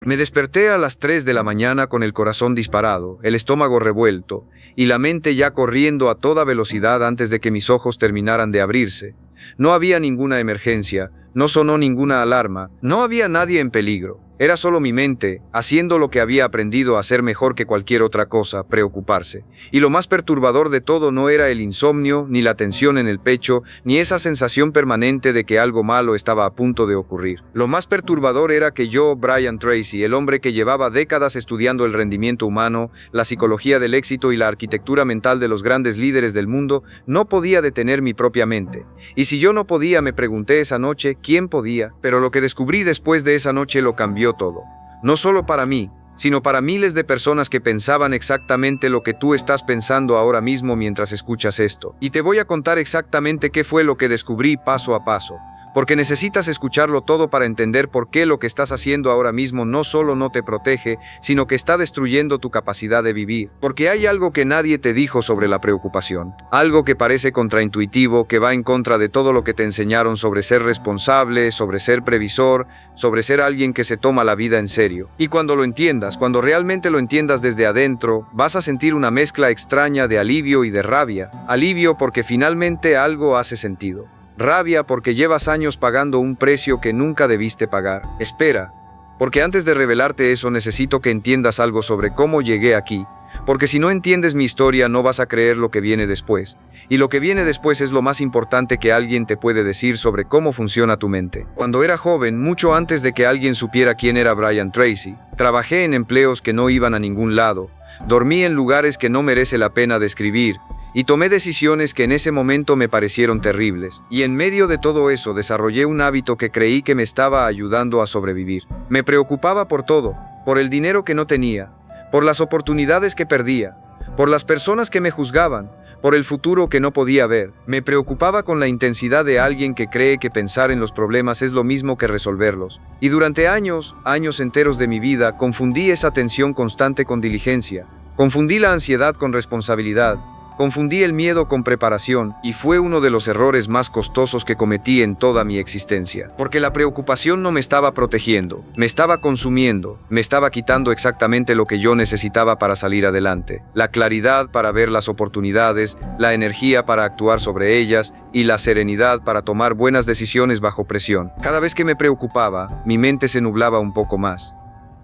Me desperté a las 3 de la mañana con el corazón disparado, el estómago revuelto, y la mente ya corriendo a toda velocidad antes de que mis ojos terminaran de abrirse. No había ninguna emergencia, no sonó ninguna alarma, no había nadie en peligro. Era solo mi mente, haciendo lo que había aprendido a hacer mejor que cualquier otra cosa, preocuparse. Y lo más perturbador de todo no era el insomnio, ni la tensión en el pecho, ni esa sensación permanente de que algo malo estaba a punto de ocurrir. Lo más perturbador era que yo, Brian Tracy, el hombre que llevaba décadas estudiando el rendimiento humano, la psicología del éxito y la arquitectura mental de los grandes líderes del mundo, no podía detener mi propia mente. Y si yo no podía, me pregunté esa noche, ¿quién podía? Pero lo que descubrí después de esa noche lo cambió todo. No solo para mí, sino para miles de personas que pensaban exactamente lo que tú estás pensando ahora mismo mientras escuchas esto. Y te voy a contar exactamente qué fue lo que descubrí paso a paso. Porque necesitas escucharlo todo para entender por qué lo que estás haciendo ahora mismo no solo no te protege, sino que está destruyendo tu capacidad de vivir. Porque hay algo que nadie te dijo sobre la preocupación. Algo que parece contraintuitivo, que va en contra de todo lo que te enseñaron sobre ser responsable, sobre ser previsor, sobre ser alguien que se toma la vida en serio. Y cuando lo entiendas, cuando realmente lo entiendas desde adentro, vas a sentir una mezcla extraña de alivio y de rabia. Alivio porque finalmente algo hace sentido. Rabia porque llevas años pagando un precio que nunca debiste pagar. Espera, porque antes de revelarte eso necesito que entiendas algo sobre cómo llegué aquí, porque si no entiendes mi historia no vas a creer lo que viene después. Y lo que viene después es lo más importante que alguien te puede decir sobre cómo funciona tu mente. Cuando era joven, mucho antes de que alguien supiera quién era Brian Tracy, trabajé en empleos que no iban a ningún lado, dormí en lugares que no merece la pena describir, y tomé decisiones que en ese momento me parecieron terribles. Y en medio de todo eso desarrollé un hábito que creí que me estaba ayudando a sobrevivir. Me preocupaba por todo, por el dinero que no tenía, por las oportunidades que perdía, por las personas que me juzgaban, por el futuro que no podía ver. Me preocupaba con la intensidad de alguien que cree que pensar en los problemas es lo mismo que resolverlos. Y durante años enteros de mi vida, confundí esa tensión constante con diligencia. Confundí la ansiedad con responsabilidad. Confundí el miedo con preparación, y fue uno de los errores más costosos que cometí en toda mi existencia. Porque la preocupación no me estaba protegiendo, me estaba consumiendo, me estaba quitando exactamente lo que yo necesitaba para salir adelante. La claridad para ver las oportunidades, la energía para actuar sobre ellas, y la serenidad para tomar buenas decisiones bajo presión. Cada vez que me preocupaba, mi mente se nublaba un poco más.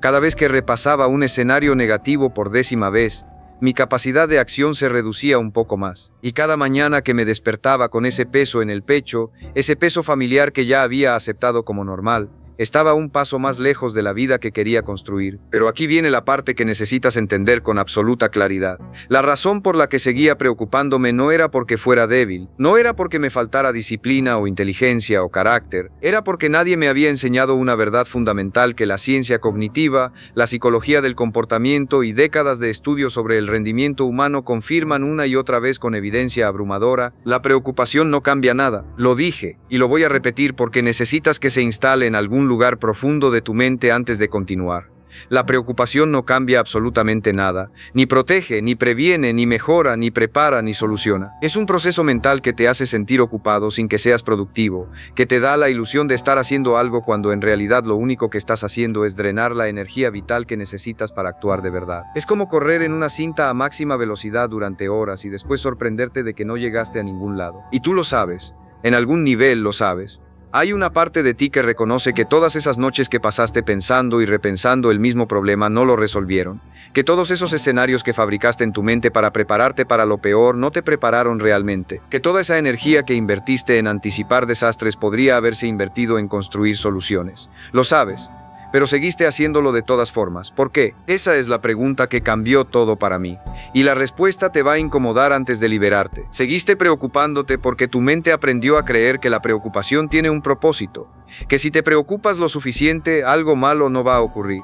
Cada vez que repasaba un escenario negativo por 10ª vez, mi capacidad de acción se reducía un poco más. Y cada mañana que me despertaba con ese peso en el pecho, ese peso familiar que ya había aceptado como normal, estaba un paso más lejos de la vida que quería construir. Pero aquí viene la parte que necesitas entender con absoluta claridad. La razón por la que seguía preocupándome no era porque fuera débil, no era porque me faltara disciplina o inteligencia o carácter, era porque nadie me había enseñado una verdad fundamental que la ciencia cognitiva, la psicología del comportamiento y décadas de estudios sobre el rendimiento humano confirman una y otra vez con evidencia abrumadora: la preocupación no cambia nada. Lo dije, y lo voy a repetir porque necesitas que se instale en algún lugar profundo de tu mente antes de continuar. La preocupación no cambia absolutamente nada, ni protege, ni previene, ni mejora, ni prepara, ni soluciona. Es un proceso mental que te hace sentir ocupado sin que seas productivo, que te da la ilusión de estar haciendo algo cuando en realidad lo único que estás haciendo es drenar la energía vital que necesitas para actuar de verdad. Es como correr en una cinta a máxima velocidad durante horas y después sorprenderte de que no llegaste a ningún lado. Y tú lo sabes, en algún nivel lo sabes. Hay una parte de ti que reconoce que todas esas noches que pasaste pensando y repensando el mismo problema no lo resolvieron, que todos esos escenarios que fabricaste en tu mente para prepararte para lo peor no te prepararon realmente, que toda esa energía que invertiste en anticipar desastres podría haberse invertido en construir soluciones. Lo sabes, pero seguiste haciéndolo de todas formas. ¿Por qué? Esa es la pregunta que cambió todo para mí. Y la respuesta te va a incomodar antes de liberarte. Seguiste preocupándote porque tu mente aprendió a creer que la preocupación tiene un propósito, que si te preocupas lo suficiente, algo malo no va a ocurrir.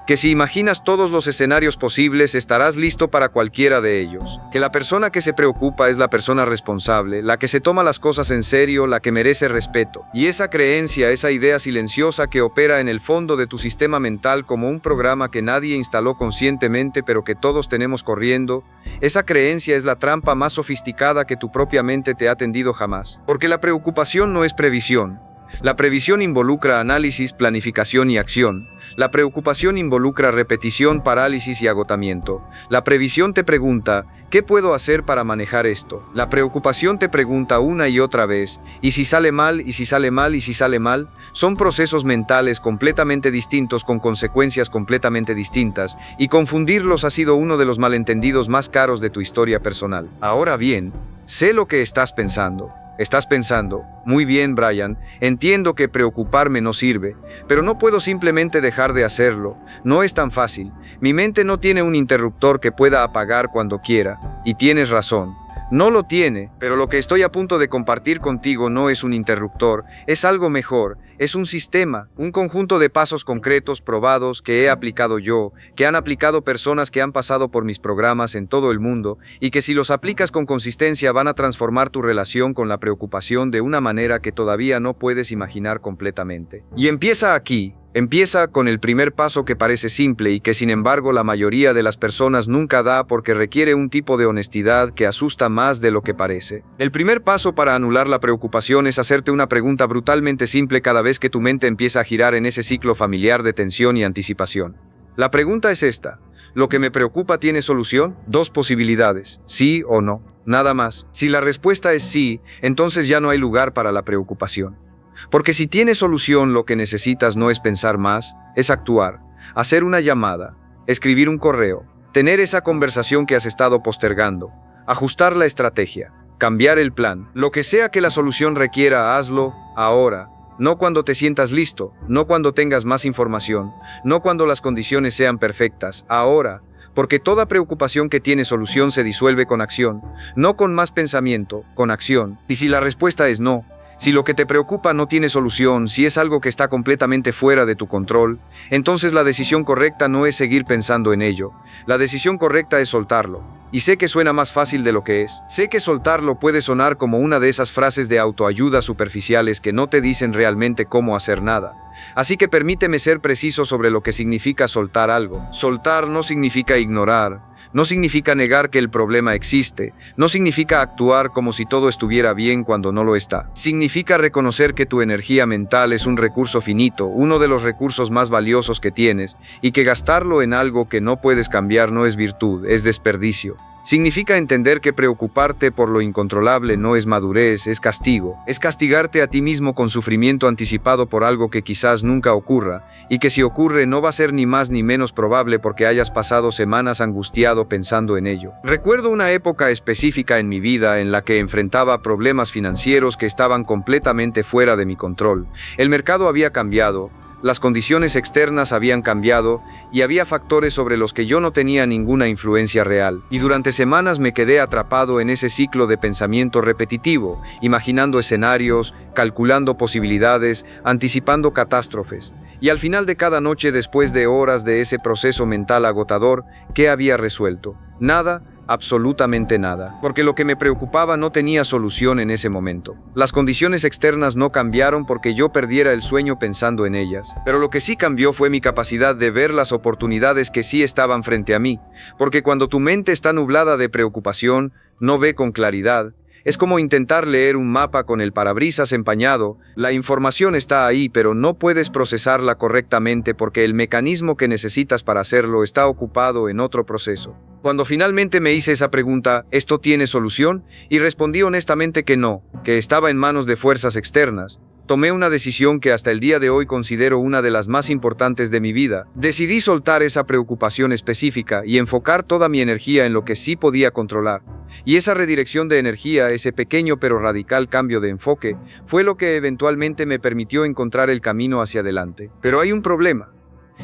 Que si imaginas todos los escenarios posibles, estarás listo para cualquiera de ellos. Que la persona que se preocupa es la persona responsable, la que se toma las cosas en serio, la que merece respeto. Y esa creencia, esa idea silenciosa que opera en el fondo de tu sistema mental como un programa que nadie instaló conscientemente pero que todos tenemos corriendo, esa creencia es la trampa más sofisticada que tu propia mente te ha tendido jamás. Porque la preocupación no es previsión. La previsión involucra análisis, planificación y acción. La preocupación involucra repetición, parálisis y agotamiento. La previsión te pregunta, ¿qué puedo hacer para manejar esto? La preocupación te pregunta una y otra vez, ¿y si sale mal? ¿Y si sale mal? ¿Y si sale mal? Son procesos mentales completamente distintos con consecuencias completamente distintas, y confundirlos ha sido uno de los malentendidos más caros de tu historia personal. Ahora bien, sé lo que estás pensando. Estás pensando, muy bien, Brian, entiendo que preocuparme no sirve, pero no puedo simplemente dejar de hacerlo. No es tan fácil. Mi mente no tiene un interruptor que pueda apagar cuando quiera, y tienes razón. No lo tiene, pero lo que estoy a punto de compartir contigo no es un interruptor, es algo mejor, es un sistema, un conjunto de pasos concretos, probados, que he aplicado yo, que han aplicado personas que han pasado por mis programas en todo el mundo, y que si los aplicas con consistencia van a transformar tu relación con la preocupación de una manera que todavía no puedes imaginar completamente. Y empieza aquí. Empieza con el primer paso que parece simple y que sin embargo la mayoría de las personas nunca da porque requiere un tipo de honestidad que asusta más de lo que parece. El primer paso para anular la preocupación es hacerte una pregunta brutalmente simple cada vez que tu mente empieza a girar en ese ciclo familiar de tensión y anticipación. La pregunta es esta: ¿lo que me preocupa tiene solución? Dos posibilidades, sí o no, nada más. Si la respuesta es sí, entonces ya no hay lugar para la preocupación. Porque si tiene solución, lo que necesitas no es pensar más, es actuar, hacer una llamada, escribir un correo, tener esa conversación que has estado postergando, ajustar la estrategia, cambiar el plan. Lo que sea que la solución requiera, hazlo ahora, no cuando te sientas listo, no cuando tengas más información, no cuando las condiciones sean perfectas, ahora. Porque toda preocupación que tiene solución se disuelve con acción, no con más pensamiento, con acción. Y si la respuesta es no, si lo que te preocupa no tiene solución, si es algo que está completamente fuera de tu control, entonces la decisión correcta no es seguir pensando en ello. La decisión correcta es soltarlo. Y sé que suena más fácil de lo que es. Sé que soltarlo puede sonar como una de esas frases de autoayuda superficiales que no te dicen realmente cómo hacer nada. Así que permíteme ser preciso sobre lo que significa soltar algo. Soltar no significa ignorar. No significa negar que el problema existe, no significa actuar como si todo estuviera bien cuando no lo está. Significa reconocer que tu energía mental es un recurso finito, uno de los recursos más valiosos que tienes, y que gastarlo en algo que no puedes cambiar no es virtud, es desperdicio. Significa entender que preocuparte por lo incontrolable no es madurez, es castigo. Es castigarte a ti mismo con sufrimiento anticipado por algo que quizás nunca ocurra, y que si ocurre no va a ser ni más ni menos probable porque hayas pasado semanas angustiado pensando en ello. Recuerdo una época específica en mi vida en la que enfrentaba problemas financieros que estaban completamente fuera de mi control. El mercado había cambiado, las condiciones externas habían cambiado y había factores sobre los que yo no tenía ninguna influencia real. Y durante semanas me quedé atrapado en ese ciclo de pensamiento repetitivo, imaginando escenarios, calculando posibilidades, anticipando catástrofes. Y al final de cada noche, después de horas de ese proceso mental agotador, ¿qué había resuelto? Nada. Absolutamente nada, porque lo que me preocupaba no tenía solución en ese momento. Las condiciones externas no cambiaron porque yo perdiera el sueño pensando en ellas, pero lo que sí cambió fue mi capacidad de ver las oportunidades que sí estaban frente a mí, porque cuando tu mente está nublada de preocupación, no ve con claridad. Es como intentar leer un mapa con el parabrisas empañado. La información está ahí, pero no puedes procesarla correctamente porque el mecanismo que necesitas para hacerlo está ocupado en otro proceso. Cuando finalmente me hice esa pregunta, ¿esto tiene solución? Y respondí honestamente que no, que estaba en manos de fuerzas externas. Tomé una decisión que hasta el día de hoy considero una de las más importantes de mi vida. Decidí soltar esa preocupación específica y enfocar toda mi energía en lo que sí podía controlar. Y esa redirección de energía, ese pequeño pero radical cambio de enfoque, fue lo que eventualmente me permitió encontrar el camino hacia adelante. Pero hay un problema.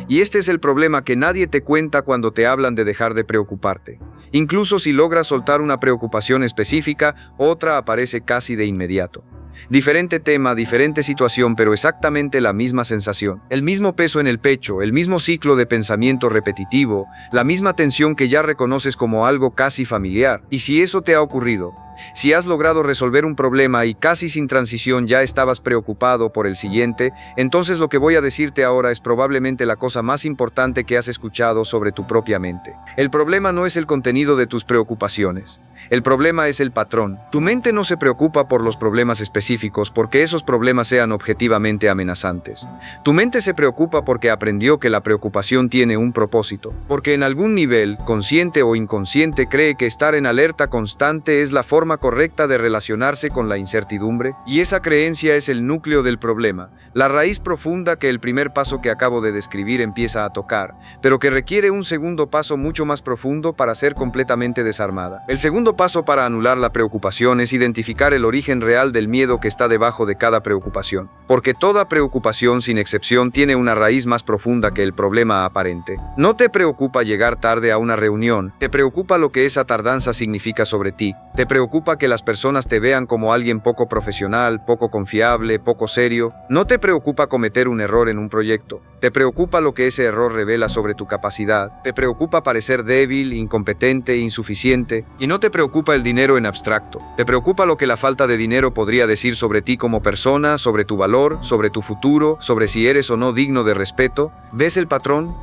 Y este es el problema que nadie te cuenta cuando te hablan de dejar de preocuparte. Incluso si logras soltar una preocupación específica, otra aparece casi de inmediato. Diferente tema, diferente situación, pero exactamente la misma sensación. El mismo peso en el pecho, el mismo ciclo de pensamiento repetitivo, la misma tensión que ya reconoces como algo casi familiar. Y si eso te ha ocurrido, si has logrado resolver un problema y casi sin transición ya estabas preocupado por el siguiente, entonces lo que voy a decirte ahora es probablemente la cosa más importante que has escuchado sobre tu propia mente. El problema no es el contenido de tus preocupaciones. El problema es el patrón. Tu mente no se preocupa por los problemas específicos. específicos porque esos problemas sean objetivamente amenazantes. Tu mente se preocupa porque aprendió que la preocupación tiene un propósito, porque en algún nivel, consciente o inconsciente, cree que estar en alerta constante es la forma correcta de relacionarse con la incertidumbre, y esa creencia es el núcleo del problema, la raíz profunda que el primer paso que acabo de describir empieza a tocar, pero que requiere un segundo paso mucho más profundo para ser completamente desarmada. El segundo paso para anular la preocupación es identificar el origen real del miedo que está debajo de cada preocupación, porque toda preocupación sin excepción tiene una raíz más profunda que el problema aparente. No te preocupa llegar tarde a una reunión, te preocupa lo que esa tardanza significa sobre ti, te preocupa que las personas te vean como alguien poco profesional, poco confiable, poco serio, no te preocupa cometer un error en un proyecto, te preocupa lo que ese error revela sobre tu capacidad, te preocupa parecer débil, incompetente, insuficiente, y no te preocupa el dinero en abstracto, te preocupa lo que la falta de dinero podría decir sobre ti como persona, sobre tu valor, sobre tu futuro, sobre si eres o no digno de respeto. ¿Ves el patrón?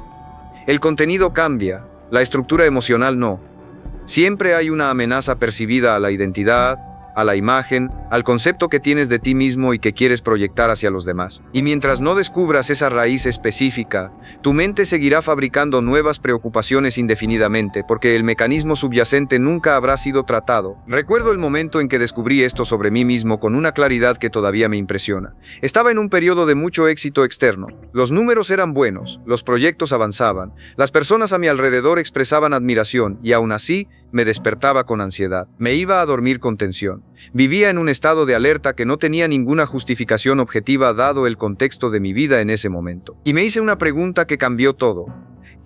El contenido cambia, la estructura emocional no. Siempre hay una amenaza percibida a la identidad, a la imagen, al concepto que tienes de ti mismo y que quieres proyectar hacia los demás. Y mientras no descubras esa raíz específica, tu mente seguirá fabricando nuevas preocupaciones indefinidamente, porque el mecanismo subyacente nunca habrá sido tratado. Recuerdo el momento en que descubrí esto sobre mí mismo con una claridad que todavía me impresiona. Estaba en un periodo de mucho éxito externo. Los números eran buenos, los proyectos avanzaban, las personas a mi alrededor expresaban admiración y aún así me despertaba con ansiedad. Me iba a dormir con tensión. Vivía en un estado de alerta que no tenía ninguna justificación objetiva dado el contexto de mi vida en ese momento. Y me hice una pregunta que cambió todo.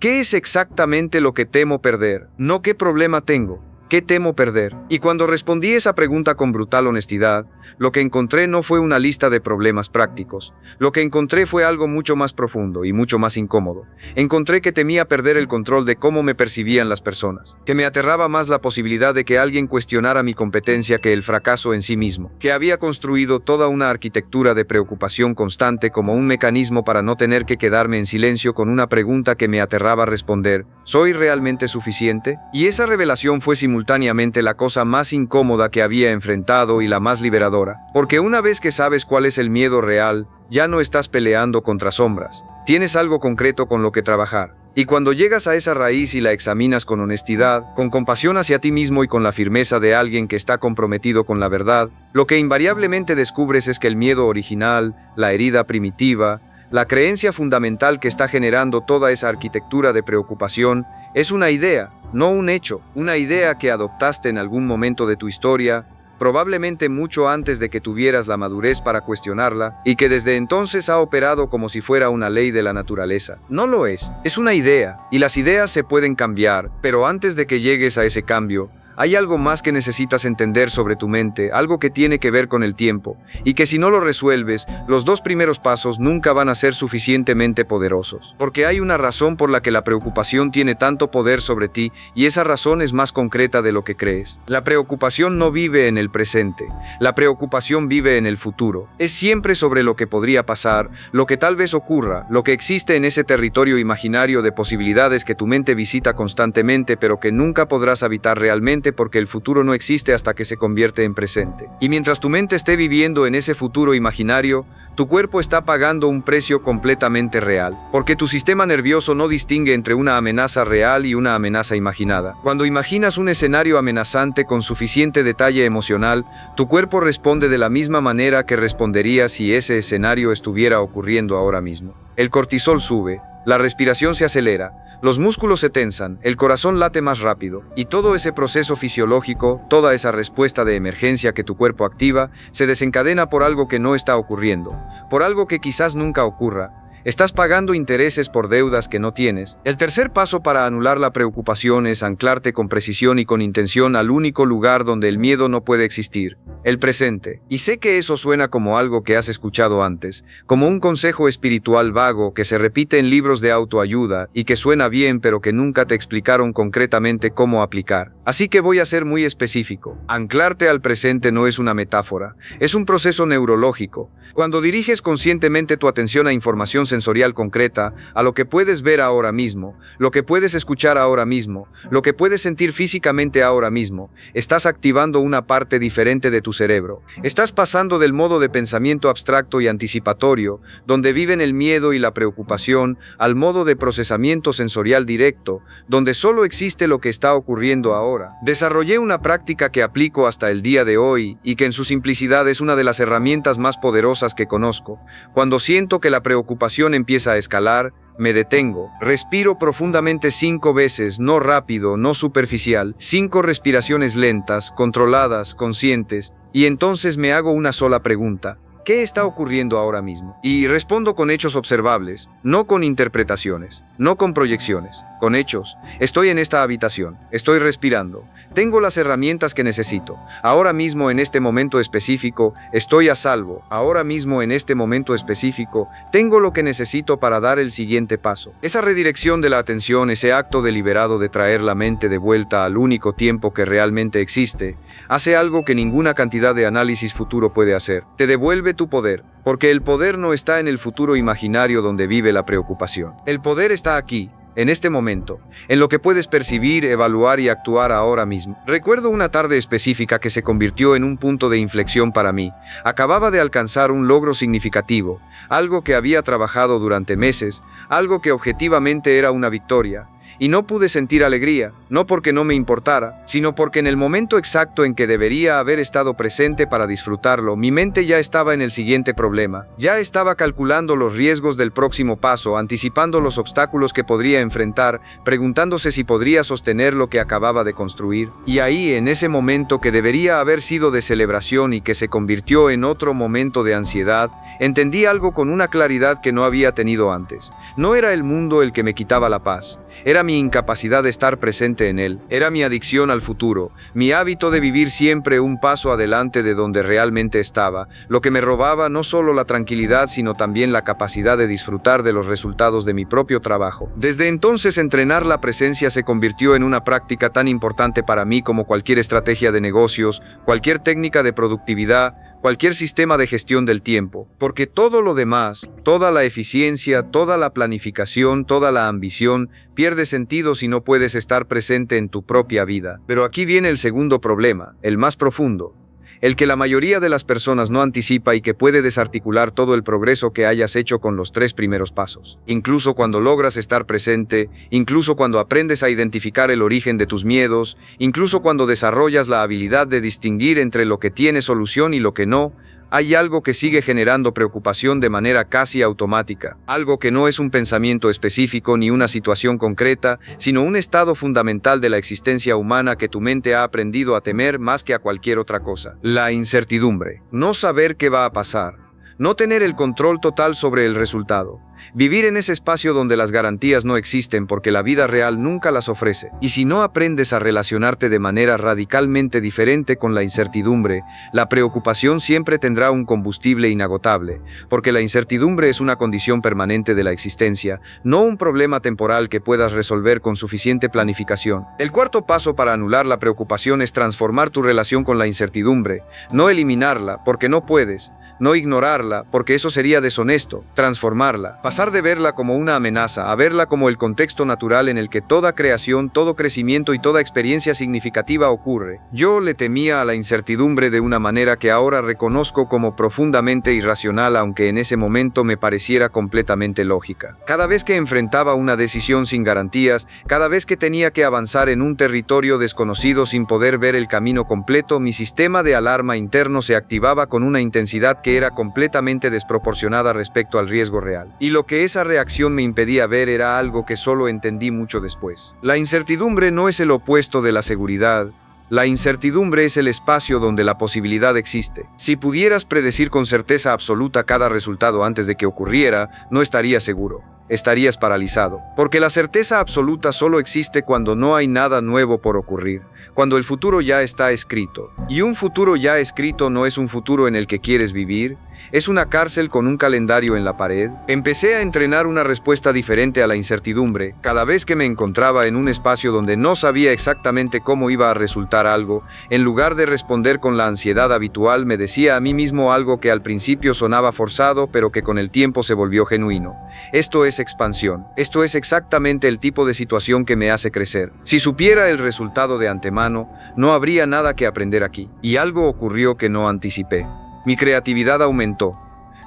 ¿Qué es exactamente lo que temo perder? No qué problema tengo. ¿Qué temo perder? Y cuando respondí esa pregunta con brutal honestidad, lo que encontré no fue una lista de problemas prácticos. Lo que encontré fue algo mucho más profundo y mucho más incómodo. Encontré que temía perder el control de cómo me percibían las personas, que me aterraba más la posibilidad de que alguien cuestionara mi competencia que el fracaso en sí mismo, que había construido toda una arquitectura de preocupación constante como un mecanismo para no tener que quedarme en silencio con una pregunta que me aterraba responder: ¿soy realmente suficiente? Y esa revelación fue simultáneamente la cosa más incómoda que había enfrentado y la más liberadora, porque una vez que sabes cuál es el miedo real, ya no estás peleando contra sombras, tienes algo concreto con lo que trabajar. Y cuando llegas a esa raíz y la examinas con honestidad, con compasión hacia ti mismo y con la firmeza de alguien que está comprometido con la verdad, lo que invariablemente descubres es que el miedo original, la herida primitiva, la creencia fundamental que está generando toda esa arquitectura de preocupación, es una idea, no un hecho, una idea que adoptaste en algún momento de tu historia, probablemente mucho antes de que tuvieras la madurez para cuestionarla, y que desde entonces ha operado como si fuera una ley de la naturaleza. No lo es una idea, y las ideas se pueden cambiar, pero antes de que llegues a ese cambio, hay algo más que necesitas entender sobre tu mente, algo que tiene que ver con el tiempo, y que si no lo resuelves, los dos primeros pasos nunca van a ser suficientemente poderosos. Porque hay una razón por la que la preocupación tiene tanto poder sobre ti, y esa razón es más concreta de lo que crees. La preocupación no vive en el presente, la preocupación vive en el futuro. Es siempre sobre lo que podría pasar, lo que tal vez ocurra, lo que existe en ese territorio imaginario de posibilidades que tu mente visita constantemente pero que nunca podrás habitar realmente, porque el futuro no existe hasta que se convierte en presente. Y mientras tu mente esté viviendo en ese futuro imaginario, tu cuerpo está pagando un precio completamente real, porque tu sistema nervioso no distingue entre una amenaza real y una amenaza imaginada. Cuando imaginas un escenario amenazante con suficiente detalle emocional, tu cuerpo responde de la misma manera que respondería si ese escenario estuviera ocurriendo ahora mismo. El cortisol sube, la respiración se acelera, los músculos se tensan, el corazón late más rápido, y todo ese proceso fisiológico, toda esa respuesta de emergencia que tu cuerpo activa, se desencadena por algo que no está ocurriendo, por algo que quizás nunca ocurra. Estás pagando intereses por deudas que no tienes. El tercer paso para anular la preocupación es anclarte con precisión y con intención al único lugar donde el miedo no puede existir, el presente. Y sé que eso suena como algo que has escuchado antes, como un consejo espiritual vago que se repite en libros de autoayuda y que suena bien pero que nunca te explicaron concretamente cómo aplicar. Así que voy a ser muy específico. Anclarte al presente no es una metáfora, es un proceso neurológico. Cuando diriges conscientemente tu atención a información sensorial concreta, a lo que puedes ver ahora mismo, lo que puedes escuchar ahora mismo, lo que puedes sentir físicamente ahora mismo, estás activando una parte diferente de tu cerebro. Estás pasando del modo de pensamiento abstracto y anticipatorio, donde viven el miedo y la preocupación, al modo de procesamiento sensorial directo, donde solo existe lo que está ocurriendo ahora. Desarrollé una práctica que aplico hasta el día de hoy y que en su simplicidad es una de las herramientas más poderosas que conozco. Cuando siento que la preocupación empieza a escalar, me detengo, respiro profundamente 5 veces, no rápido, no superficial, 5 respiraciones lentas, controladas, conscientes, y entonces me hago una sola pregunta. ¿Qué está ocurriendo ahora mismo? Y respondo con hechos observables, no con interpretaciones, no con proyecciones, con hechos. Estoy en esta habitación, estoy respirando, tengo las herramientas que necesito. Ahora mismo en este momento específico, estoy a salvo. Ahora mismo en este momento específico, tengo lo que necesito para dar el siguiente paso. Esa redirección de la atención, ese acto deliberado de traer la mente de vuelta al único tiempo que realmente existe, hace algo que ninguna cantidad de análisis futuro puede hacer. Te devuelve tu poder, porque el poder no está en el futuro imaginario donde vive la preocupación. El poder está aquí, en este momento, en lo que puedes percibir, evaluar y actuar ahora mismo. Recuerdo una tarde específica que se convirtió en un punto de inflexión para mí. Acababa de alcanzar un logro significativo, algo que había trabajado durante meses, algo que objetivamente era una victoria. Y no pude sentir alegría, no porque no me importara, sino porque en el momento exacto en que debería haber estado presente para disfrutarlo, mi mente ya estaba en el siguiente problema. Ya estaba calculando los riesgos del próximo paso, anticipando los obstáculos que podría enfrentar, preguntándose si podría sostener lo que acababa de construir. Y ahí, en ese momento que debería haber sido de celebración y que se convirtió en otro momento de ansiedad, entendí algo con una claridad que no había tenido antes. No era el mundo el que me quitaba la paz. Era mi incapacidad de estar presente en él, era mi adicción al futuro, mi hábito de vivir siempre un paso adelante de donde realmente estaba, lo que me robaba no solo la tranquilidad sino también la capacidad de disfrutar de los resultados de mi propio trabajo. Desde entonces entrenar la presencia se convirtió en una práctica tan importante para mí como cualquier estrategia de negocios, cualquier técnica de productividad, cualquier sistema de gestión del tiempo, porque todo lo demás, toda la eficiencia, toda la planificación, toda la ambición, pierde sentido si no puedes estar presente en tu propia vida. Pero aquí viene el segundo problema, el más profundo, el que la mayoría de las personas no anticipa y que puede desarticular todo el progreso que hayas hecho con los 3 primeros pasos. Incluso cuando logras estar presente, incluso cuando aprendes a identificar el origen de tus miedos, incluso cuando desarrollas la habilidad de distinguir entre lo que tiene solución y lo que no, hay algo que sigue generando preocupación de manera casi automática, algo que no es un pensamiento específico ni una situación concreta, sino un estado fundamental de la existencia humana que tu mente ha aprendido a temer más que a cualquier otra cosa. La incertidumbre. No saber qué va a pasar. No tener el control total sobre el resultado. Vivir en ese espacio donde las garantías no existen porque la vida real nunca las ofrece. Y si no aprendes a relacionarte de manera radicalmente diferente con la incertidumbre, la preocupación siempre tendrá un combustible inagotable, porque la incertidumbre es una condición permanente de la existencia, no un problema temporal que puedas resolver con suficiente planificación. El cuarto paso para anular la preocupación es transformar tu relación con la incertidumbre, no eliminarla porque no puedes, no ignorarla porque eso sería deshonesto, transformarla. Pasar de verla como una amenaza a verla como el contexto natural en el que toda creación, todo crecimiento y toda experiencia significativa ocurre. Yo le temía a la incertidumbre de una manera que ahora reconozco como profundamente irracional, aunque en ese momento me pareciera completamente lógica. Cada vez que enfrentaba una decisión sin garantías, cada vez que tenía que avanzar en un territorio desconocido sin poder ver el camino completo, mi sistema de alarma interno se activaba con una intensidad que era completamente desproporcionada respecto al riesgo real. Y lo que esa reacción me impedía ver era algo que solo entendí mucho después. La incertidumbre no es el opuesto de la seguridad. La incertidumbre es el espacio donde la posibilidad existe. Si pudieras predecir con certeza absoluta cada resultado antes de que ocurriera, no estarías seguro. Estarías paralizado. Porque la certeza absoluta solo existe cuando no hay nada nuevo por ocurrir, cuando el futuro ya está escrito. Y un futuro ya escrito no es un futuro en el que quieres vivir, ¿Es una cárcel con un calendario en la pared? Empecé a entrenar una respuesta diferente a la incertidumbre. Cada vez que me encontraba en un espacio donde no sabía exactamente cómo iba a resultar algo, en lugar de responder con la ansiedad habitual, me decía a mí mismo algo que al principio sonaba forzado, pero que con el tiempo se volvió genuino. Esto es expansión. Esto es exactamente el tipo de situación que me hace crecer. Si supiera el resultado de antemano, no habría nada que aprender aquí. Y algo ocurrió que no anticipé. Mi creatividad aumentó.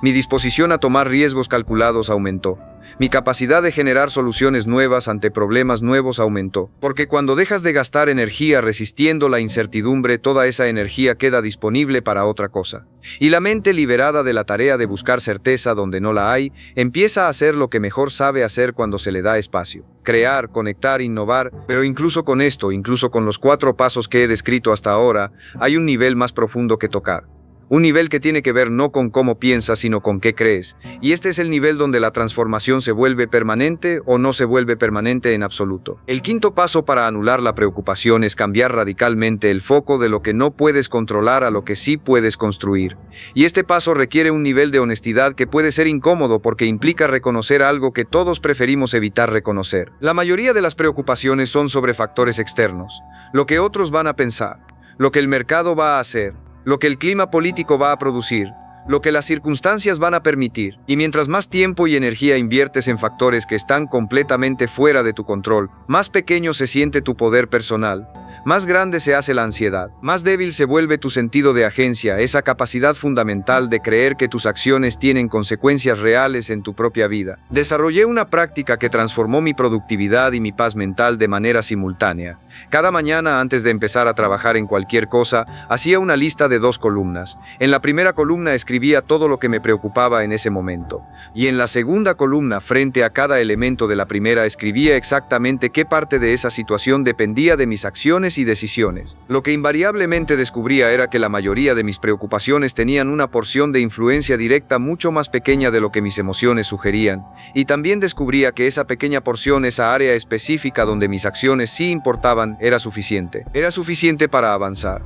Mi disposición a tomar riesgos calculados aumentó. Mi capacidad de generar soluciones nuevas ante problemas nuevos aumentó. Porque cuando dejas de gastar energía resistiendo la incertidumbre, toda esa energía queda disponible para otra cosa. Y la mente, liberada de la tarea de buscar certeza donde no la hay, empieza a hacer lo que mejor sabe hacer cuando se le da espacio. Crear, conectar, innovar. Pero incluso con esto, incluso con los 4 pasos que he descrito hasta ahora, hay un nivel más profundo que tocar. Un nivel que tiene que ver no con cómo piensas, sino con qué crees. Y este es el nivel donde la transformación se vuelve permanente o no se vuelve permanente en absoluto. El quinto paso para anular la preocupación es cambiar radicalmente el foco de lo que no puedes controlar a lo que sí puedes construir. Y este paso requiere un nivel de honestidad que puede ser incómodo porque implica reconocer algo que todos preferimos evitar reconocer. La mayoría de las preocupaciones son sobre factores externos. Lo que otros van a pensar, lo que el mercado va a hacer, lo que el clima político va a producir, lo que las circunstancias van a permitir. Y mientras más tiempo y energía inviertes en factores que están completamente fuera de tu control, más pequeño se siente tu poder personal, más grande se hace la ansiedad, más débil se vuelve tu sentido de agencia, esa capacidad fundamental de creer que tus acciones tienen consecuencias reales en tu propia vida. Desarrollé una práctica que transformó mi productividad y mi paz mental de manera simultánea. Cada mañana, antes de empezar a trabajar en cualquier cosa, hacía una lista de 2 columnas. En la primera columna escribía todo lo que me preocupaba en ese momento. Y en la segunda columna, frente a cada elemento de la primera, escribía exactamente qué parte de esa situación dependía de mis acciones y decisiones. Lo que invariablemente descubría era que la mayoría de mis preocupaciones tenían una porción de influencia directa mucho más pequeña de lo que mis emociones sugerían. Y también descubría que esa pequeña porción, esa área específica donde mis acciones sí importaban, era suficiente. Era suficiente para avanzar.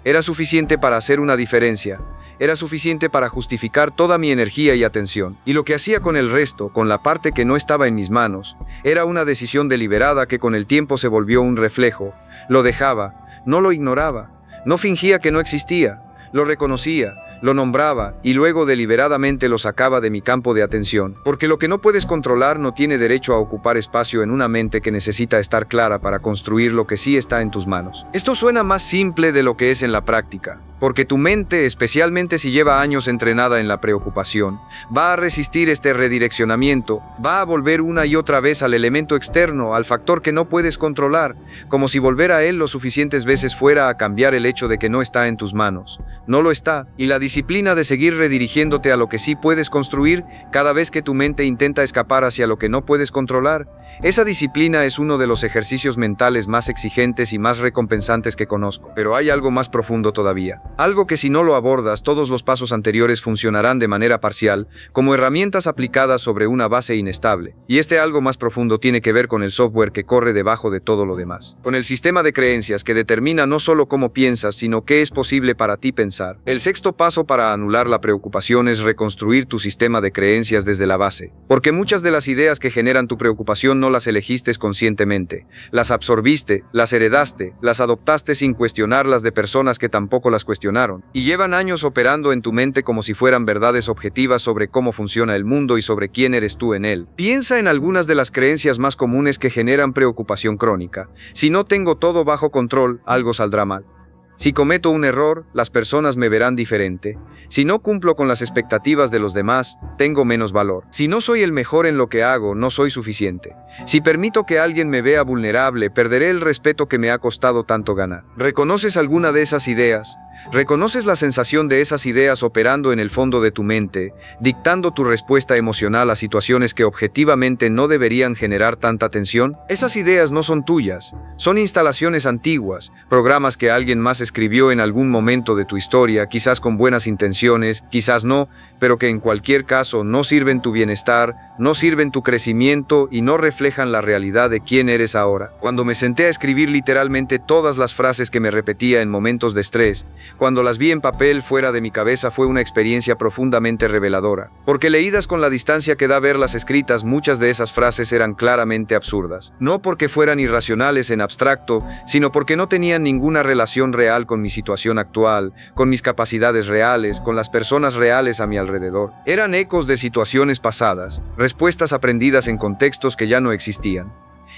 Era suficiente para hacer una diferencia. Era suficiente para justificar toda mi energía y atención. Y lo que hacía con el resto, con la parte que no estaba en mis manos, era una decisión deliberada que con el tiempo se volvió un reflejo. Lo dejaba, no lo ignoraba, no fingía que no existía, lo reconocía, lo nombraba y luego deliberadamente lo sacaba de mi campo de atención. Porque lo que no puedes controlar no tiene derecho a ocupar espacio en una mente que necesita estar clara para construir lo que sí está en tus manos. Esto suena más simple de lo que es en la práctica. Porque tu mente, especialmente si lleva años entrenada en la preocupación, va a resistir este redireccionamiento, va a volver una y otra vez al elemento externo, al factor que no puedes controlar, como si volver a él lo suficientes veces fuera a cambiar el hecho de que no está en tus manos. No lo está, y la disciplina de seguir redirigiéndote a lo que sí puedes construir cada vez que tu mente intenta escapar hacia lo que no puedes controlar, esa disciplina es uno de los ejercicios mentales más exigentes y más recompensantes que conozco. Pero hay algo más profundo todavía. Algo que si no lo abordas, todos los pasos anteriores funcionarán de manera parcial, como herramientas aplicadas sobre una base inestable. Y este algo más profundo tiene que ver con el software que corre debajo de todo lo demás. Con el sistema de creencias que determina no solo cómo piensas, sino qué es posible para ti pensar. El sexto paso para anular la preocupación es reconstruir tu sistema de creencias desde la base. Porque muchas de las ideas que generan tu preocupación no las elegiste conscientemente. Las absorbiste, las heredaste, las adoptaste sin cuestionarlas de personas que tampoco las cuestionaron. Y llevan años operando en tu mente como si fueran verdades objetivas sobre cómo funciona el mundo y sobre quién eres tú en él. Piensa en algunas de las creencias más comunes que generan preocupación crónica. Si no tengo todo bajo control, algo saldrá mal. Si cometo un error, las personas me verán diferente. Si no cumplo con las expectativas de los demás, tengo menos valor. Si no soy el mejor en lo que hago, no soy suficiente. Si permito que alguien me vea vulnerable, perderé el respeto que me ha costado tanto ganar. ¿Reconoces alguna de esas ideas? ¿Reconoces la sensación de esas ideas operando en el fondo de tu mente, dictando tu respuesta emocional a situaciones que objetivamente no deberían generar tanta tensión? Esas ideas no son tuyas, son instalaciones antiguas, programas que alguien más escribió en algún momento de tu historia, quizás con buenas intenciones, quizás no, pero que en cualquier caso no sirven tu bienestar, no sirven tu crecimiento y no reflejan la realidad de quién eres ahora. Cuando me senté a escribir literalmente todas las frases que me repetía en momentos de estrés, cuando las vi en papel fuera de mi cabeza fue una experiencia profundamente reveladora, porque leídas con la distancia que da verlas escritas, muchas de esas frases eran claramente absurdas, no porque fueran irracionales en abstracto, sino porque no tenían ninguna relación real con mi situación actual, con mis capacidades reales, con las personas reales a mi alrededor. Eran ecos de situaciones pasadas, respuestas aprendidas en contextos que ya no existían,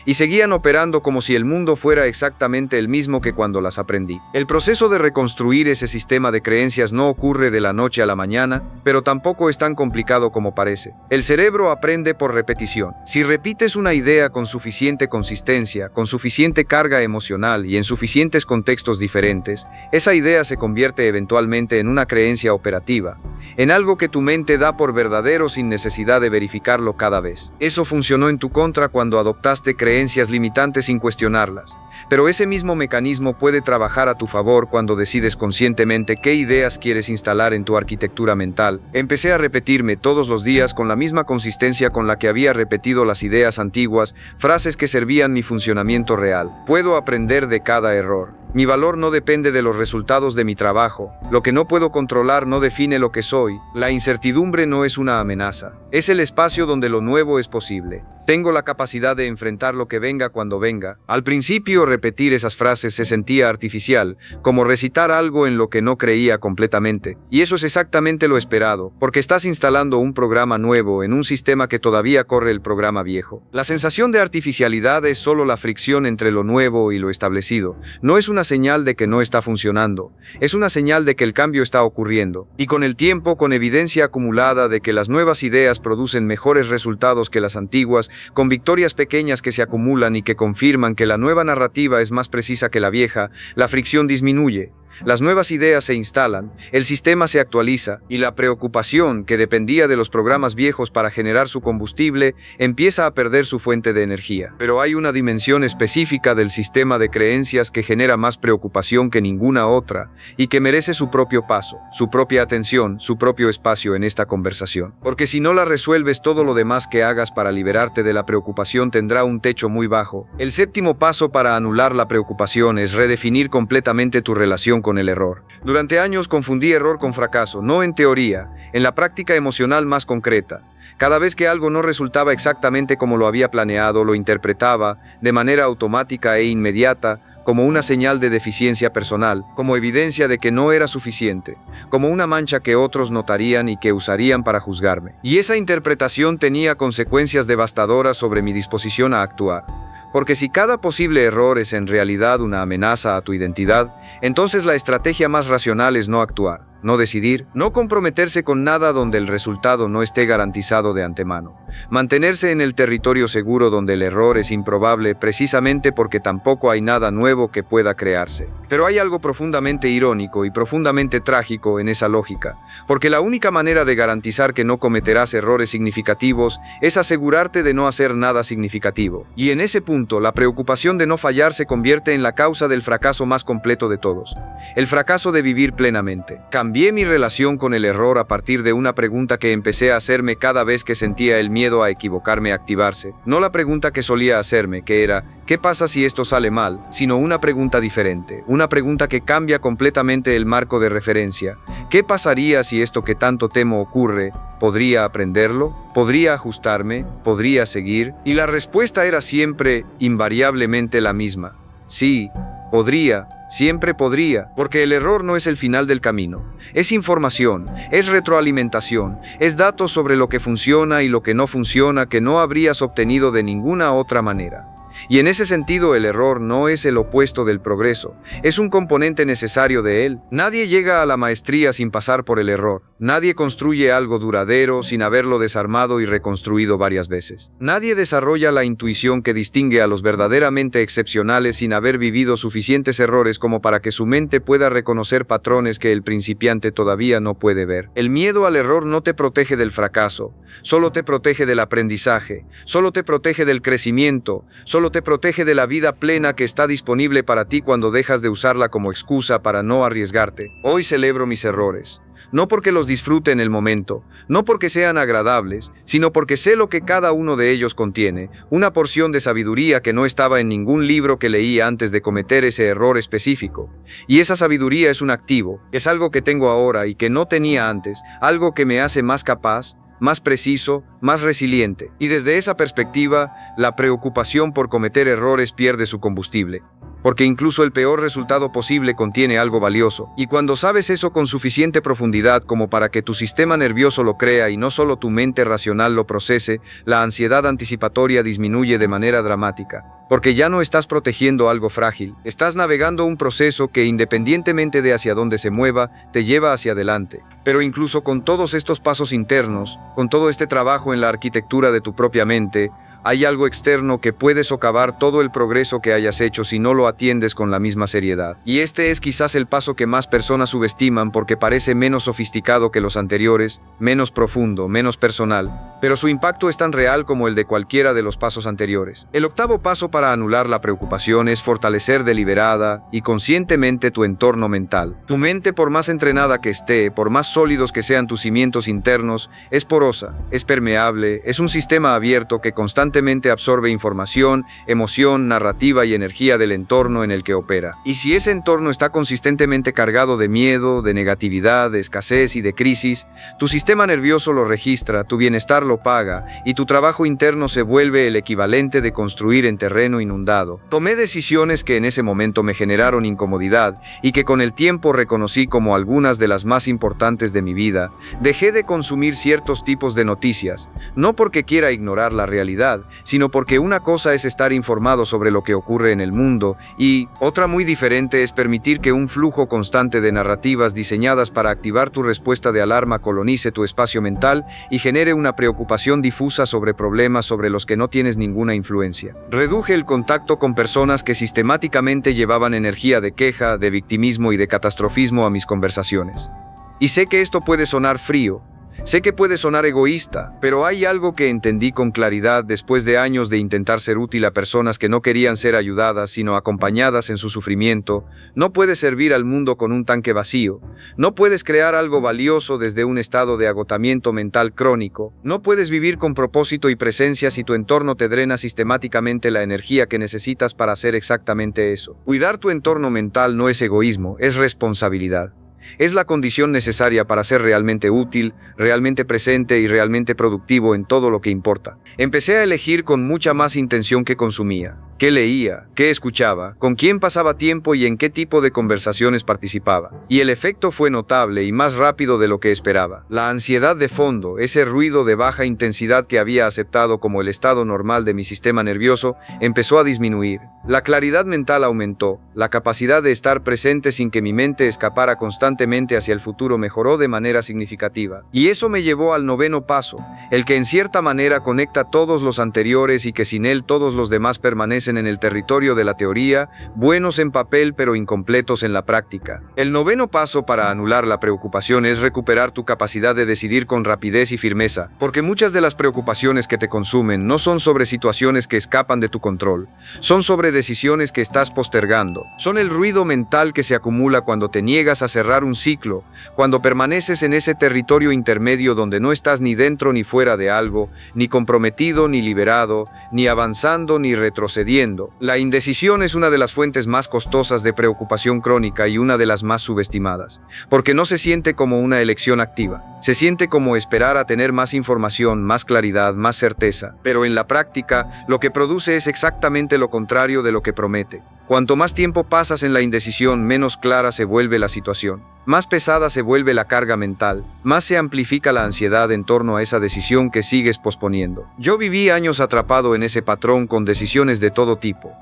y seguían operando como si el mundo fuera exactamente el mismo que cuando las aprendí. El proceso de reconstruir ese sistema de creencias no ocurre de la noche a la mañana, pero tampoco es tan complicado como parece. El cerebro aprende por repetición. Si repites una idea con suficiente consistencia, con suficiente carga emocional y en suficientes contextos diferentes, esa idea se convierte eventualmente en una creencia operativa, en algo que tu mente da por verdadero sin necesidad de verificarlo cada vez. Eso funcionó en tu contra cuando adoptaste creencias limitantes sin cuestionarlas, pero ese mismo mecanismo puede trabajar a tu favor cuando decides conscientemente qué ideas quieres instalar en tu arquitectura mental. Empecé a repetirme todos los días con la misma consistencia con la que había repetido las ideas antiguas, frases que servían mi funcionamiento real. Puedo aprender de cada error. Mi valor no depende de los resultados de mi trabajo. Lo que no puedo controlar no define lo que soy. La incertidumbre no es una amenaza. Es el espacio donde lo nuevo es posible. Tengo la capacidad de enfrentar lo que venga cuando venga. Al principio, repetir esas frases se sentía artificial, como recitar algo en lo que no creía completamente. Y eso es exactamente lo esperado, porque estás instalando un programa nuevo en un sistema que todavía corre el programa viejo. La sensación de artificialidad es solo la fricción entre lo nuevo y lo establecido. No es una señal de que no está funcionando, es una señal de que el cambio está ocurriendo, y con el tiempo, con evidencia acumulada de que las nuevas ideas producen mejores resultados que las antiguas, con victorias pequeñas que se acumulan y que confirman que la nueva narrativa es más precisa que la vieja, la fricción disminuye. Las nuevas ideas se instalan, el sistema se actualiza, y la preocupación, que dependía de los programas viejos para generar su combustible, empieza a perder su fuente de energía. Pero hay una dimensión específica del sistema de creencias que genera más preocupación que ninguna otra, y que merece su propio paso, su propia atención, su propio espacio en esta conversación. Porque si no la resuelves, todo lo demás que hagas para liberarte de la preocupación tendrá un techo muy bajo. El séptimo paso para anular la preocupación es redefinir completamente tu relación con el error. Durante años confundí error con fracaso, no en teoría, en la práctica emocional más concreta. Cada vez que algo no resultaba exactamente como lo había planeado, lo interpretaba, de manera automática e inmediata, como una señal de deficiencia personal, como evidencia de que no era suficiente, como una mancha que otros notarían y que usarían para juzgarme. Y esa interpretación tenía consecuencias devastadoras sobre mi disposición a actuar. Porque si cada posible error es en realidad una amenaza a tu identidad, entonces la estrategia más racional es no actuar, no decidir, no comprometerse con nada donde el resultado no esté garantizado de antemano. Mantenerse en el territorio seguro donde el error es improbable precisamente porque tampoco hay nada nuevo que pueda crearse. Pero hay algo profundamente irónico y profundamente trágico en esa lógica, porque la única manera de garantizar que no cometerás errores significativos es asegurarte de no hacer nada significativo. Y en ese punto, la preocupación de no fallar se convierte en la causa del fracaso más completo de todos. El fracaso de vivir plenamente. Cambié mi relación con el error a partir de una pregunta que empecé a hacerme cada vez que sentía el miedo a equivocarme activarse. No la pregunta que solía hacerme, que era, ¿qué pasa si esto sale mal?, sino una pregunta diferente, una pregunta que cambia completamente el marco de referencia. ¿Qué pasaría si esto que tanto temo ocurre? ¿Podría aprenderlo? ¿Podría ajustarme? ¿Podría seguir? Y la respuesta era siempre, invariablemente la misma. Sí, podría, siempre podría, porque el error no es el final del camino. Es información, es retroalimentación, es datos sobre lo que funciona y lo que no funciona que no habrías obtenido de ninguna otra manera. Y en ese sentido el error no es el opuesto del progreso, es un componente necesario de él. Nadie llega a la maestría sin pasar por el error. Nadie construye algo duradero sin haberlo desarmado y reconstruido varias veces. Nadie desarrolla la intuición que distingue a los verdaderamente excepcionales sin haber vivido suficientes errores como para que su mente pueda reconocer patrones que el principiante todavía no puede ver. El miedo al error no te protege del fracaso, solo te protege del aprendizaje, solo te protege del crecimiento, solo te protege de la vida plena que está disponible para ti cuando dejas de usarla como excusa para no arriesgarte. Hoy celebro mis errores. no porque los disfrute en el momento, no porque sean agradables, sino porque sé lo que cada uno de ellos contiene, una porción de sabiduría que no estaba en ningún libro que leí antes de cometer ese error específico. Y esa sabiduría es un activo, es algo que tengo ahora y que no tenía antes, algo que me hace más capaz, más preciso, más resiliente. Y desde esa perspectiva, la preocupación por cometer errores pierde su combustible. Porque incluso el peor resultado posible contiene algo valioso. Y cuando sabes eso con suficiente profundidad como para que tu sistema nervioso lo crea y no solo tu mente racional lo procese, la ansiedad anticipatoria disminuye de manera dramática. Porque ya no estás protegiendo algo frágil, estás navegando un proceso que, independientemente de hacia dónde se mueva, te lleva hacia adelante. Pero incluso con todos estos pasos internos, con todo este trabajo en la arquitectura de tu propia mente, hay algo externo que puede socavar todo el progreso que hayas hecho si no lo atiendes con la misma seriedad. Y este es quizás el paso que más personas subestiman porque parece menos sofisticado que los anteriores, menos profundo, menos personal, pero su impacto es tan real como el de cualquiera de los pasos anteriores. El octavo paso para anular la preocupación es fortalecer deliberada y conscientemente tu entorno mental. Tu mente, por más entrenada que esté, por más sólidos que sean tus cimientos internos, es porosa, es permeable, es un sistema abierto que constantemente absorbe información, emoción, narrativa y energía del entorno en el que opera. Y si ese entorno está consistentemente cargado de miedo, de negatividad, de escasez y de crisis, tu sistema nervioso lo registra, tu bienestar lo paga y tu trabajo interno se vuelve el equivalente de construir en terreno inundado. Tomé decisiones que en ese momento me generaron incomodidad y que con el tiempo reconocí como algunas de las más importantes de mi vida. Dejé de consumir ciertos tipos de noticias, no porque quiera ignorar la realidad, sino porque una cosa es estar informado sobre lo que ocurre en el mundo y otra muy diferente es permitir que un flujo constante de narrativas diseñadas para activar tu respuesta de alarma colonice tu espacio mental y genere una preocupación difusa sobre problemas sobre los que no tienes ninguna influencia. Reduje el contacto con personas que sistemáticamente llevaban energía de queja, de victimismo y de catastrofismo a mis conversaciones. Y sé que esto puede sonar frío, sé que puede sonar egoísta, pero hay algo que entendí con claridad después de años de intentar ser útil a personas que no querían ser ayudadas sino acompañadas en su sufrimiento. No puedes servir al mundo con un tanque vacío, no puedes crear algo valioso desde un estado de agotamiento mental crónico, no puedes vivir con propósito y presencia si tu entorno te drena sistemáticamente la energía que necesitas para hacer exactamente eso. Cuidar tu entorno mental no es egoísmo, es responsabilidad. Es la condición necesaria para ser realmente útil, realmente presente y realmente productivo en todo lo que importa. Empecé a elegir con mucha más intención qué consumía, qué leía, qué escuchaba, con quién pasaba tiempo y en qué tipo de conversaciones participaba. Y el efecto fue notable y más rápido de lo que esperaba. La ansiedad de fondo, ese ruido de baja intensidad que había aceptado como el estado normal de mi sistema nervioso, empezó a disminuir. La claridad mental aumentó, la capacidad de estar presente sin que mi mente escapara constantemente hacia el futuro mejoró de manera significativa. Y eso me llevó al noveno paso, el que en cierta manera conecta todos los anteriores y que sin él todos los demás permanecen en el territorio de la teoría, buenos en papel pero incompletos en la práctica. El noveno paso para anular la preocupación es recuperar tu capacidad de decidir con rapidez y firmeza, porque muchas de las preocupaciones que te consumen no son sobre situaciones que escapan de tu control, son sobre decisiones que estás postergando, son el ruido mental que se acumula cuando te niegas a cerrar un ciclo, cuando permaneces en ese territorio intermedio donde no estás ni dentro ni fuera de algo, ni comprometido ni liberado, ni avanzando ni retrocediendo. La indecisión es una de las fuentes más costosas de preocupación crónica y una de las más subestimadas, porque no se siente como una elección activa, se siente como esperar a tener más información, más claridad, más certeza, pero en la práctica, lo que produce es exactamente lo contrario de lo que promete. Cuanto más tiempo pasas en la indecisión, menos clara se vuelve la situación, más pesada se vuelve la carga mental, más se amplifica la ansiedad en torno a esa decisión que sigues posponiendo. Yo viví años atrapado en ese patrón con decisiones de todo tipo.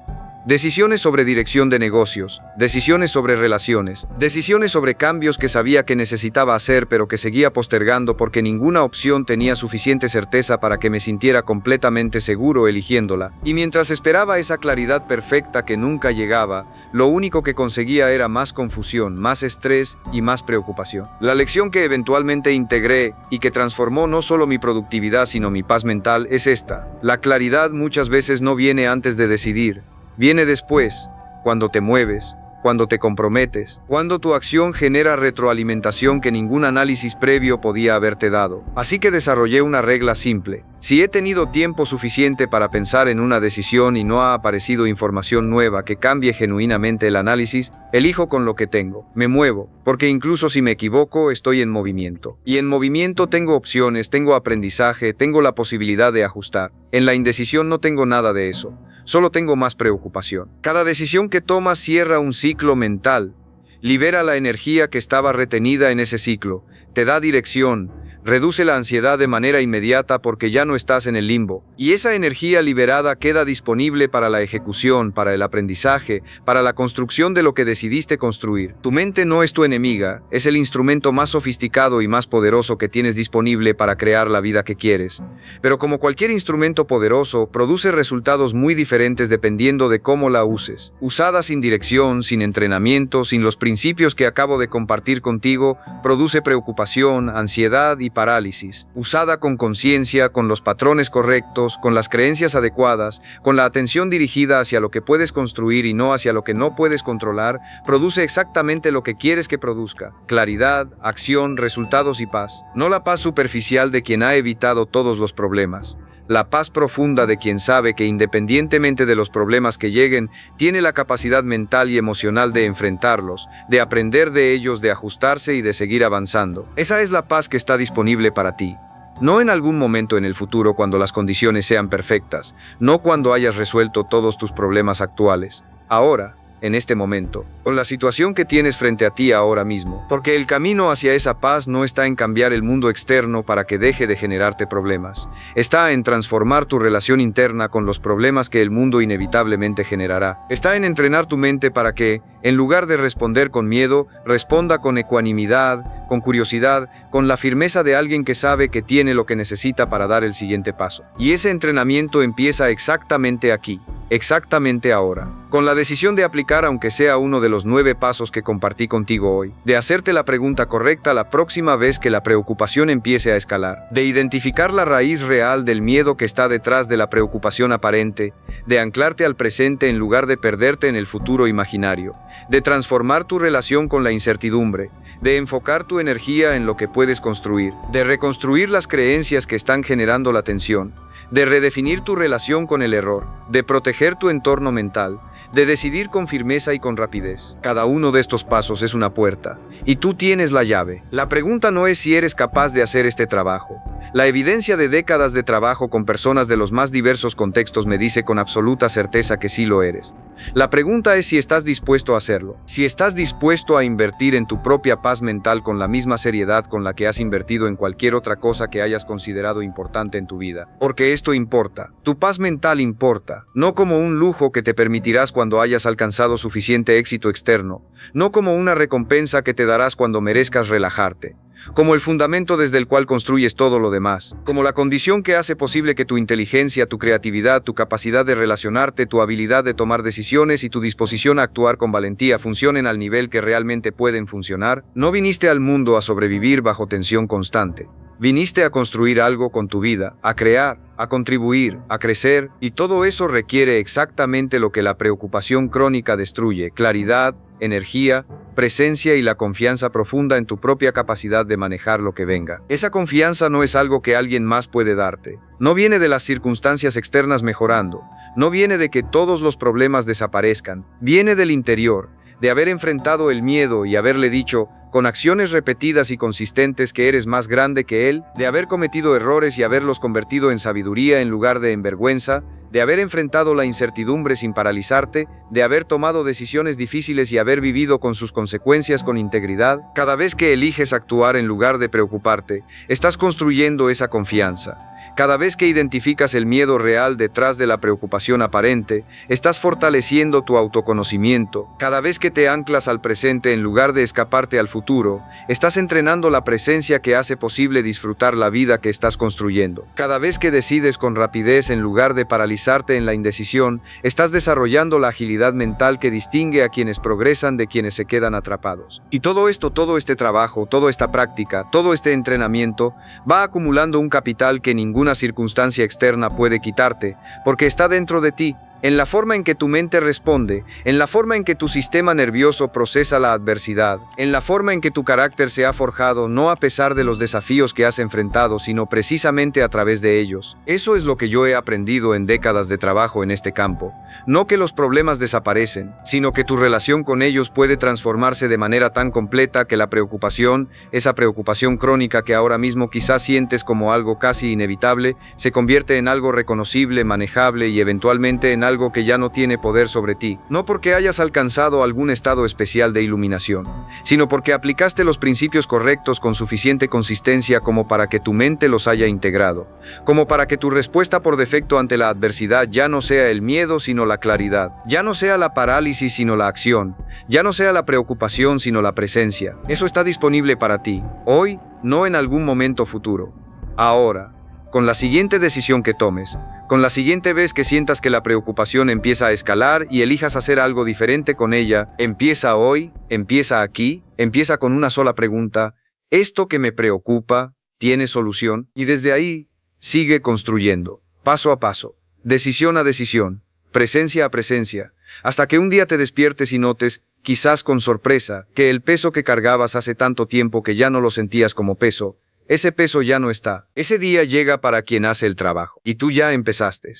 Decisiones sobre dirección de negocios, decisiones sobre relaciones, decisiones sobre cambios que sabía que necesitaba hacer pero que seguía postergando porque ninguna opción tenía suficiente certeza para que me sintiera completamente seguro eligiéndola. Y mientras esperaba esa claridad perfecta que nunca llegaba, lo único que conseguía era más confusión, más estrés y más preocupación. La lección que eventualmente integré y que transformó no solo mi productividad sino mi paz mental es esta: la claridad muchas veces no viene antes de decidir. Viene después, cuando te mueves, cuando te comprometes, cuando tu acción genera retroalimentación que ningún análisis previo podía haberte dado. Así que desarrollé una regla simple. Si he tenido tiempo suficiente para pensar en una decisión y no ha aparecido información nueva que cambie genuinamente el análisis, elijo con lo que tengo. Me muevo, porque incluso si me equivoco, estoy en movimiento. Y en movimiento tengo opciones, tengo aprendizaje, tengo la posibilidad de ajustar. En la indecisión no tengo nada de eso. Solo tengo más preocupación. Cada decisión que tomas cierra un ciclo mental, libera la energía que estaba retenida en ese ciclo, te da dirección, reduce la ansiedad de manera inmediata porque ya no estás en el limbo. Y esa energía liberada queda disponible para la ejecución, para el aprendizaje, para la construcción de lo que decidiste construir. Tu mente no es tu enemiga, es el instrumento más sofisticado y más poderoso que tienes disponible para crear la vida que quieres. Pero como cualquier instrumento poderoso, produce resultados muy diferentes dependiendo de cómo la uses. Usada sin dirección, sin entrenamiento, sin los principios que acabo de compartir contigo, produce preocupación, ansiedad y parálisis. Usada con conciencia, con los patrones correctos, con las creencias adecuadas, con la atención dirigida hacia lo que puedes construir y no hacia lo que no puedes controlar, produce exactamente lo que quieres que produzca: claridad, acción, resultados y paz. No la paz superficial de quien ha evitado todos los problemas. La paz profunda de quien sabe que independientemente de los problemas que lleguen, tiene la capacidad mental y emocional de enfrentarlos, de aprender de ellos, de ajustarse y de seguir avanzando. Esa es la paz que está disponible para ti. No en algún momento en el futuro cuando las condiciones sean perfectas, no cuando hayas resuelto todos tus problemas actuales. Ahora, en este momento, con la situación que tienes frente a ti ahora mismo, porque el camino hacia esa paz no está en cambiar el mundo externo para que deje de generarte problemas, está en transformar tu relación interna con los problemas que el mundo inevitablemente generará, está en entrenar tu mente para que, en lugar de responder con miedo, responda con ecuanimidad, con curiosidad, con la firmeza de alguien que sabe que tiene lo que necesita para dar el siguiente paso. Y ese entrenamiento empieza exactamente aquí, exactamente ahora, con la decisión de aplicar aunque sea uno de los 9 pasos que compartí contigo hoy, de hacerte la pregunta correcta la próxima vez que la preocupación empiece a escalar, de identificar la raíz real del miedo que está detrás de la preocupación aparente, de anclarte al presente en lugar de perderte en el futuro imaginario, de transformar tu relación con la incertidumbre, de enfocar tu energía en lo que puedes construir, de reconstruir las creencias que están generando la tensión, de redefinir tu relación con el error, de proteger tu entorno mental, de decidir con firmeza y con rapidez. Cada uno de estos pasos es una puerta, y tú tienes la llave. La pregunta no es si eres capaz de hacer este trabajo. La evidencia de décadas de trabajo con personas de los más diversos contextos me dice con absoluta certeza que sí lo eres. La pregunta es si estás dispuesto a hacerlo, si estás dispuesto a invertir en tu propia paz mental con la misma seriedad con la que has invertido en cualquier otra cosa que hayas considerado importante en tu vida. Porque esto importa. Tu paz mental importa, no como un lujo que te permitirás cuando hayas alcanzado suficiente éxito externo, no como una recompensa que te darás cuando merezcas relajarte, como el fundamento desde el cual construyes todo lo demás, como la condición que hace posible que tu inteligencia, tu creatividad, tu capacidad de relacionarte, tu habilidad de tomar decisiones y tu disposición a actuar con valentía funcionen al nivel que realmente pueden funcionar. No viniste al mundo a sobrevivir bajo tensión constante. Viniste a construir algo con tu vida, a crear, a contribuir, a crecer, y todo eso requiere exactamente lo que la preocupación crónica destruye: claridad, energía, presencia y la confianza profunda en tu propia capacidad de manejar lo que venga. Esa confianza no es algo que alguien más puede darte. No viene de las circunstancias externas mejorando, no viene de que todos los problemas desaparezcan, viene del interior, de haber enfrentado el miedo y haberle dicho, con acciones repetidas y consistentes, que eres más grande que él, de haber cometido errores y haberlos convertido en sabiduría en lugar de en vergüenza, de haber enfrentado la incertidumbre sin paralizarte, de haber tomado decisiones difíciles y haber vivido con sus consecuencias con integridad. Cada vez que eliges actuar en lugar de preocuparte, estás construyendo esa confianza. Cada vez que identificas el miedo real detrás de la preocupación aparente, estás fortaleciendo tu autoconocimiento. Cada vez que te anclas al presente en lugar de escaparte al futuro, estás entrenando la presencia que hace posible disfrutar la vida que estás construyendo. Cada vez que decides con rapidez en lugar de paralizarte en la indecisión, estás desarrollando la agilidad mental que distingue a quienes progresan de quienes se quedan atrapados. Y todo esto, todo este trabajo, toda esta práctica, todo este entrenamiento, va acumulando un capital que ninguna circunstancia externa puede quitarte, porque está dentro de ti. en la forma en que tu mente responde, en la forma en que tu sistema nervioso procesa la adversidad, en la forma en que tu carácter se ha forjado no a pesar de los desafíos que has enfrentado, sino precisamente a través de ellos. Eso es lo que yo he aprendido en décadas de trabajo en este campo. No que los problemas desaparecen, sino que tu relación con ellos puede transformarse de manera tan completa que la preocupación, esa preocupación crónica que ahora mismo quizás sientes como algo casi inevitable, se convierte en algo reconocible, manejable y eventualmente en algo que ya no tiene poder sobre ti, no porque hayas alcanzado algún estado especial de iluminación, sino porque aplicaste los principios correctos con suficiente consistencia como para que tu mente los haya integrado, como para que tu respuesta por defecto ante la adversidad ya no sea el miedo sino la claridad, ya no sea la parálisis sino la acción, ya no sea la preocupación sino la presencia. Eso está disponible para ti, hoy, no en algún momento futuro. Ahora, con la siguiente decisión que tomes, con la siguiente vez que sientas que la preocupación empieza a escalar y elijas hacer algo diferente con ella, empieza hoy, empieza aquí, empieza con una sola pregunta: ¿esto que me preocupa tiene solución? Y desde ahí, sigue construyendo, paso a paso, decisión a decisión, presencia a presencia, hasta que un día te despiertes y notes, quizás con sorpresa, que el peso que cargabas hace tanto tiempo que ya no lo sentías como peso, ese peso ya no está. Ese día llega para quien hace el trabajo. Y tú ya empezaste.